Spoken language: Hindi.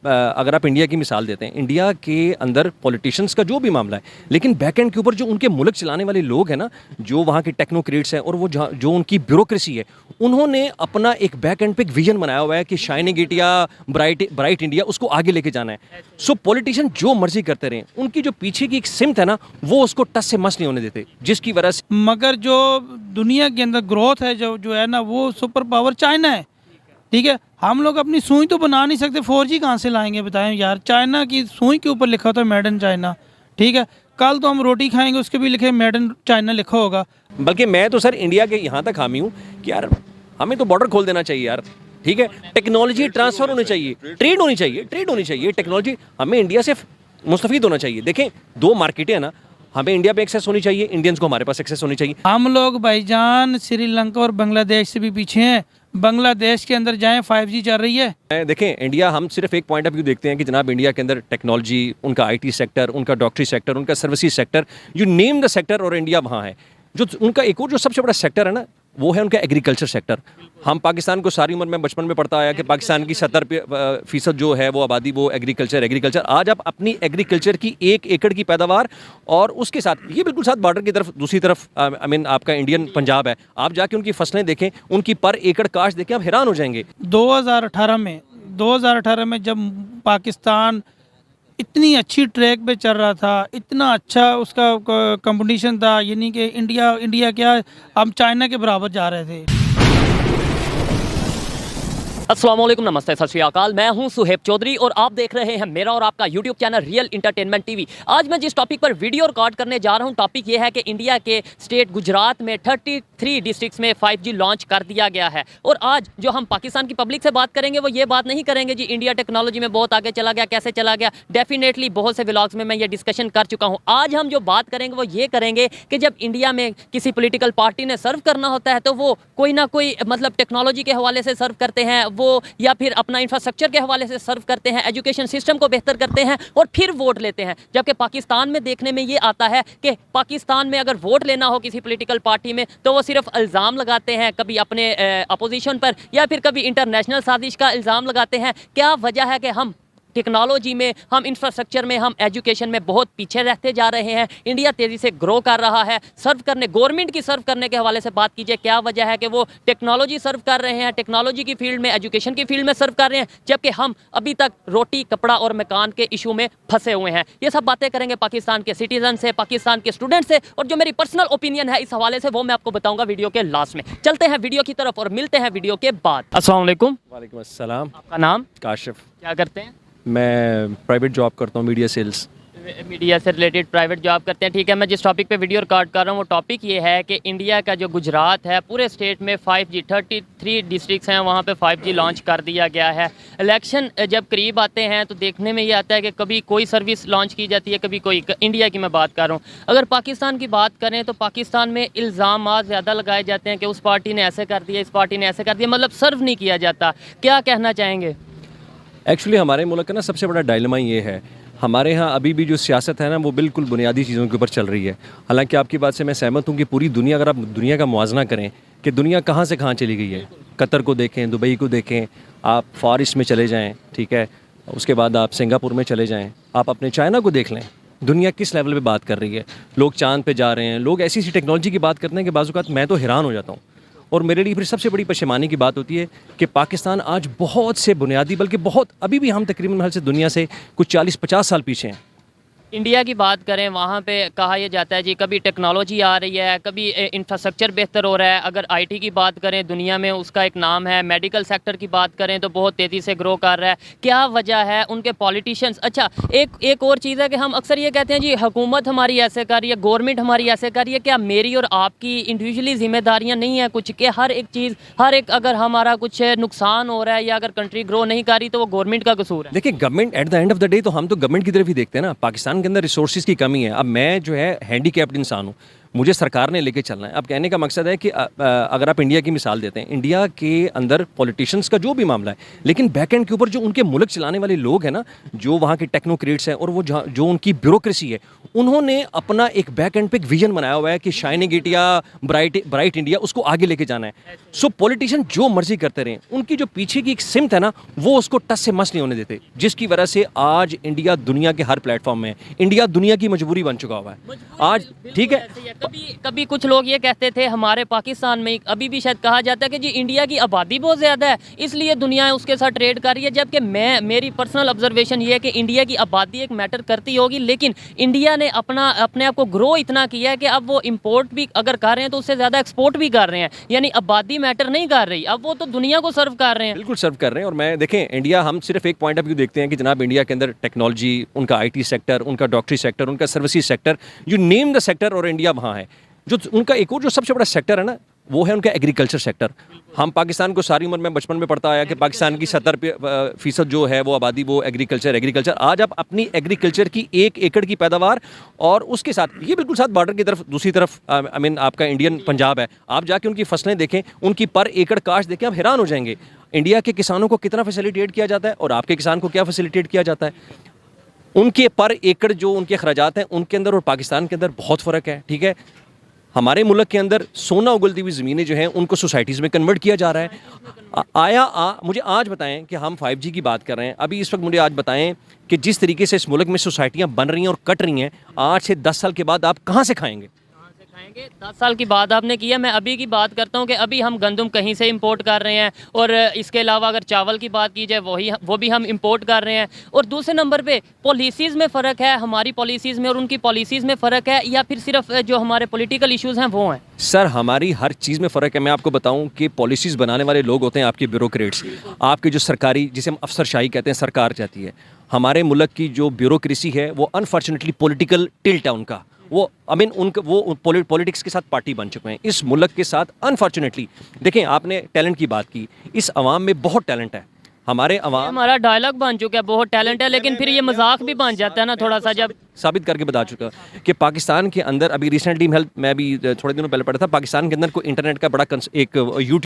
अगर आप इंडिया की मिसाल देते हैं, इंडिया के अंदर पॉलिटिशियंस का जो भी मामला है, लेकिन बैक एंड के ऊपर जो उनके मुल्क चलाने वाले लोग हैं ना, जो वहाँ के टेक्नोक्रेट्स हैं और वो जो उनकी ब्यूरोक्रेसी है, उन्होंने अपना एक बैक एंड पे एक विजन बनाया हुआ है कि शाइनिंग इंडिया, ब्राइट इंडिया, उसको आगे लेके जाना है। सो पॉलिटिशियन जो मर्जी करते रहे, उनकी जो पीछे की एक सिमत है ना, वो उसको टस से मस नहीं होने देते, जिसकी वजह से मगर जो दुनिया के अंदर ग्रोथ है जो है ना, वो सुपर पावर चाइना है। ठीक है, हम लोग अपनी सुई तो बना नहीं सकते, 4G कहाँ से लाएंगे बताएं यार। चाइना की सुई के ऊपर लिखा होता है मेड इन चाइना। ठीक है, कल तो हम रोटी खाएंगे उसके भी लिखे मेड इन चाइना लिखा होगा। बल्कि मैं तो सर इंडिया के यहाँ तक हामी हूँ कि यार हमें तो बॉर्डर खोल देना चाहिए यार। ठीक है, टेक्नोलॉजी ट्रांसफर होनी चाहिए, ट्रेड होनी चाहिए, टेक्नोलॉजी हमें इंडिया से मुस्तफीद होना चाहिए। देखें, दो मार्केटें हैं ना, हमें इंडिया पे एक्सेस होनी चाहिए, इंडियंस को हमारे पास एक्सेस होनी चाहिए। हम लोग भाईजान श्रीलंका और बांग्लादेश से भी पीछे हैं। बांग्लादेश के अंदर जाएं, 5G चल रही है। देखें, इंडिया, हम सिर्फ एक पॉइंट ऑफ व्यू देखते हैं कि जनाब इंडिया के अंदर टेक्नोलॉजी, उनका IT सेक्टर, उनका डॉक्टरी सेक्टर, उनका services sector, you name the sector, और इंडिया वहाँ है। जो उनका एक और जो सबसे बड़ा सेक्टर है ना, वो है उनका एग्रीकल्चर सेक्टर। हम पाकिस्तान को सारी उम्र में बचपन में पढ़ता आया कि पाकिस्तान की 70% जो है वो आबादी वो एग्रीकल्चर। आज आप अपनी एग्रीकल्चर की 1 एकड़ की पैदावार और उसके साथ ये बिल्कुल साथ बॉर्डर की तरफ, दूसरी तरफ आई मीन आपका इंडियन पंजाब है, आप जाके उनकी फसलें देखें, उनकी पर एकड़ काश्त देखें, आप हैरान हो जाएंगे। 2018 में जब पाकिस्तान इतनी अच्छी ट्रैक पे चल रहा था, इतना अच्छा उसका कंपटीशन था, यानी कि इंडिया क्या, हम चाइना के बराबर जा रहे थे। अस्सलाम वालेकुम, नमस्ते, सत श्री अकाल। मैं हूं सुहेब चौधरी और आप देख रहे हैं मेरा और आपका YouTube channel real entertainment TV. आज मैं जिस टॉपिक पर वीडियो रिकॉर्ड करने जा रहा हूं, टॉपिक ये है कि इंडिया के स्टेट गुजरात में 33 डिस्ट्रिक्ट्स में 5G लॉन्च कर दिया गया है। और आज जो हम पाकिस्तान की पब्लिक से बात करेंगे वो ये बात नहीं करेंगे जी इंडिया टेक्नोलॉजी में बहुत आगे चला गया, कैसे चला गया। डेफिनेटली बहुत से व्लॉग्स में मैं ये डिस्कशन कर चुका हूँ। आज हम जो बात करेंगे वो ये करेंगे कि जब इंडिया में किसी पोलिटिकल पार्टी ने सर्व करना होता है तो वो कोई ना कोई मतलब टेक्नोलॉजी के हवाले से सर्व करते हैं वो, या फिर अपना इंफ्रास्ट्रक्चर के हवाले से सर्व करते हैं, एजुकेशन सिस्टम को बेहतर करते हैं और फिर वोट लेते हैं। जबकि पाकिस्तान में देखने में ये आता है कि पाकिस्तान में अगर वोट लेना हो किसी पॉलिटिकल पार्टी में तो वो सिर्फ इल्ज़ाम लगाते हैं, कभी अपने अपोजिशन पर या फिर कभी इंटरनेशनल साजिश का इल्ज़ाम लगाते हैं। क्या वजह है कि हम टेक्नोलॉजी में, हम इंफ्रास्ट्रक्चर में, हम एजुकेशन में बहुत पीछे रहते जा रहे हैं। इंडिया तेज़ी से ग्रो कर रहा है। सर्व करने, गवर्नमेंट की सर्व करने के हवाले से बात कीजिए, क्या वजह है कि वो टेक्नोलॉजी सर्व कर रहे हैं, टेक्नोलॉजी की फील्ड में, एजुकेशन की फील्ड में सर्व कर रहे हैं, जबकि हम अभी तक रोटी, कपड़ा और मकान के इशू में फंसे हुए हैं। ये सब बातें करेंगे पाकिस्तान के सिटीजन से, पाकिस्तान के स्टूडेंट से, और जो मेरी पर्सनल ओपिनियन है इस हवाले से वो मैं आपको बताऊंगा वीडियो के लास्ट में। चलते हैं वीडियो की तरफ और मिलते हैं वीडियो के बाद। अस्सलाम वालेकुम। वालेकुम अस्सलाम। आपका नाम? काशिफ। क्या करते हैं? मैं प्राइवेट जॉब करता हूँ, मीडिया सेल्स। मीडिया से रिलेटेड प्राइवेट जॉब करते हैं, ठीक है। मैं जिस टॉपिक पे वीडियो रिकॉर्ड कर रहा हूँ वो टॉपिक ये है कि इंडिया का जो गुजरात है, पूरे स्टेट में 5G 33 डिस्ट्रिक्ट्स हैं, वहाँ पे 5G लॉन्च कर दिया गया है। इलेक्शन जब करीब आते हैं तो देखने में ये आता है कि कभी कोई सर्विस लॉन्च की जाती है, कभी कोई। इंडिया की मैं बात कर रहा हूँ। अगर पाकिस्तान की बात करें तो पाकिस्तान में इल्ज़ाम ज़्यादा लगाए जाते हैं कि उस पार्टी ने ऐसे कर दिया, इस पार्टी ने ऐसे कर दिया, मतलब सर्व नहीं किया जाता। क्या कहना चाहेंगे? एक्चुअली हमारे मुल्क का ना सबसे बड़ा डायलेमा ये है, हमारे यहाँ अभी भी जो सियासत है ना वो बिल्कुल बुनियादी चीज़ों के ऊपर चल रही है। हालांकि आपकी बात से मैं सहमत हूँ कि पूरी दुनिया, अगर आप दुनिया का मुआवजा करें कि दुनिया कहाँ से कहाँ चली गई है, कतर को देखें, दुबई को देखें, आप फार ईस्ट में चले जाएँ, ठीक है, उसके बाद आप सिंगापुर में चले जाएँ, आप अपने चाइना को देख लें, दुनिया किस लेवल पे बात कर रही है। लोग चाँद पे जा रहे हैं, लोग ऐसी टेक्नोलॉजी की बात करते हैं कि बाज़-औक़ात मैं तो हैरान हो जाता हूँ। और मेरे लिए फिर सबसे बड़ी पशेमानी की बात होती है कि पाकिस्तान आज बहुत से बुनियादी, बल्कि बहुत, अभी भी हम तकरीबन हर से दुनिया से कुछ 40-50 साल पीछे हैं। इंडिया की बात करें, वहाँ पे कहा यह जाता है जी कभी टेक्नोलॉजी आ रही है, कभी इंफ्रास्ट्रक्चर बेहतर हो रहा है। अगर आईटी की बात करें, दुनिया में उसका एक नाम है। मेडिकल सेक्टर की बात करें तो बहुत तेज़ी से ग्रो कर रहा है। क्या वजह है? उनके पॉलिटिशियंस। अच्छा, एक और चीज़ है कि हम अक्सर ये कहते हैं जी हुकूमत हमारी ऐसे कर रही है, गवर्नमेंट हमारी ऐसे कर रही है। क्या मेरी और आपकी इंडिविजुअली जिम्मेदारियाँ नहीं है कुछ, कि हर एक चीज़, हर एक, अगर हमारा कुछ नुकसान हो रहा है या अगर कंट्री ग्रो नहीं कर रही तो वो गवर्नमेंट का कसूर है? देखिए, government at the end of the day तो हम तो गवर्नमेंट की तरफ ही देखते हैं ना। पाकिस्तान के अंदर रिसोर्सेज की कमी है। अब मैं जो है हैंडीकैप्ड इंसान हूँ, मुझे सरकार ने लेके चलना है। अब कहने का मकसद है कि अगर आप इंडिया की मिसाल देते हैं, इंडिया के अंदर पॉलिटिशियंस का जो भी मामला है, लेकिन बैक एंड के ऊपर जो उनके मुल्क चलाने वाले लोग हैं ना, जो वहाँ के टेक्नोक्रेट्स हैं और वो जो उनकी ब्यूरोक्रेसी है, उन्होंने अपना एक बैक एंड पे एक विजन बनाया हुआ है कि शाइनिंग इंडिया, ब्राइट इंडिया, उसको आगे लेके जाना है। सो पॉलिटिशियन जो मर्जी करते रहे, उनकी जो पीछे की एक सिमत है ना, वो उसको टस से मस नहीं होने देते, जिसकी वजह से आज इंडिया दुनिया के हर प्लेटफॉर्म में है। इंडिया दुनिया की मजबूरी बन चुका हुआ है आज, ठीक है। कभी कुछ लोग ये कहते थे हमारे पाकिस्तान में, अभी भी शायद कहा जाता है कि जी इंडिया की आबादी बहुत ज़्यादा है इसलिए दुनिया उसके साथ ट्रेड कर रही है, जबकि मेरी पर्सनल ऑब्जर्वेशन ये है कि इंडिया की आबादी एक मैटर करती होगी, लेकिन इंडिया ने अपने आप को ग्रो इतना किया है कि अब वो इंपोर्ट भी अगर कर रहे हैं तो उससे ज़्यादा एक्सपोर्ट भी कर रहे हैं, यानी आबादी मैटर नहीं कर रही, अब वो तो दुनिया को सर्व कर रहे हैं। बिल्कुल सर्व कर रहे हैं। और मैं देखें, इंडिया, हम सिर्फ एक पॉइंट ऑफ व्यू देखते हैं कि जनाब इंडिया के अंदर टेक्नोलॉजी, उनका IT सेक्टर, उनका डॉक्टरी सेक्टर, उनका services sector, you name the sector, और इंडिया वहाँ है। जो उनका एक और जो सबसे बड़ा सेक्टर है ना, वो है उनका एग्रीकल्चर सेक्टर। हम पाकिस्तान को सारी उम्र में बचपन में पढ़ता आया कि पाकिस्तान की 70% जो है वो आबादी वो एग्रीकल्चर। आज आप अपनी एग्रीकल्चर की 1 एकड़ की पैदावार और उसके साथ ये बिल्कुल साथ बॉर्डर की तरफ, दूसरी तरफ आई मीन आपका इंडियन पंजाब है, आप जाके उनकी फसलें देखें, उनकी पर एकड़ काश्त देखें, आप हैरान हो जाएंगे इंडिया के किसानों को कितना फैसिलिटेट किया जाता है और आपके किसान को क्या फैसिलिटेट किया जाता है। उनके पर एकड़ जो उनके अखराजात हैं उनके अंदर और पाकिस्तान के अंदर बहुत फ़र्क है, ठीक है। हमारे मुल्क के अंदर सोना उगलती हुई ज़मीनें जो हैं उनको सोसाइटीज़ में कन्वर्ट किया जा रहा है। मुझे आज बताएं कि हम 5G की बात कर रहे हैं, अभी इस वक्त मुझे आज बताएं कि जिस तरीके से इस मुल्क में सोसाइटियाँ बन रही हैं और कट रही हैं, 8 से 10 साल के बाद आप कहाँ से खाएंगे? 10 साल की बात आपने किया, मैं अभी की बात करता हूँ कि अभी हम गंदम कहीं से इंपोर्ट कर रहे हैं, और इसके अलावा अगर चावल की बात की जाए वो भी हम इंपोर्ट कर रहे हैं। और दूसरे नंबर पे पॉलिसीज़ में फ़र्क है, हमारी पॉलिसीज़ में और उनकी पॉलिसीज़ में फ़र्क है, या फिर सिर्फ जो हमारे पॉलिटिकल इश्यूज़ हैं वो हैं? सर, हमारी हर चीज़ में फ़र्क है। मैं आपको बताऊं कि पॉलिसीज़ बनाने वाले लोग होते हैं आपके ब्यूरोक्रेट्स, आपके जो सरकारी, जिसे हम अफसरशाही कहते हैं, सरकार चाहती है। हमारे मुल्क की जो ब्यूरोक्रेसी है वो अनफॉर्चुनेटली पॉलिटिकल टिल्ट है उनका, वो आई मीन उनका वो पॉलिटिक्स के साथ पार्टी बन चुके हैं इस मुल्क के साथ, अनफॉर्चुनेटली। देखें, आपने टैलेंट की बात की, इस अवाम में बहुत टैलेंट है, हमारा डायलॉग बन चुका है, बहुत टैलेंट है, लेकिन फिर ये मजाक भी बन जाता है ना थोड़ा सा, जब साबित करके बता चुका कि पाकिस्तान के अंदर, अभी रिसेंटली मैं भी थोड़े दिनों पहले पढ़ा था, पाकिस्तान के अंदर कोई इंटरनेट का बड़ा एक यूट्यूब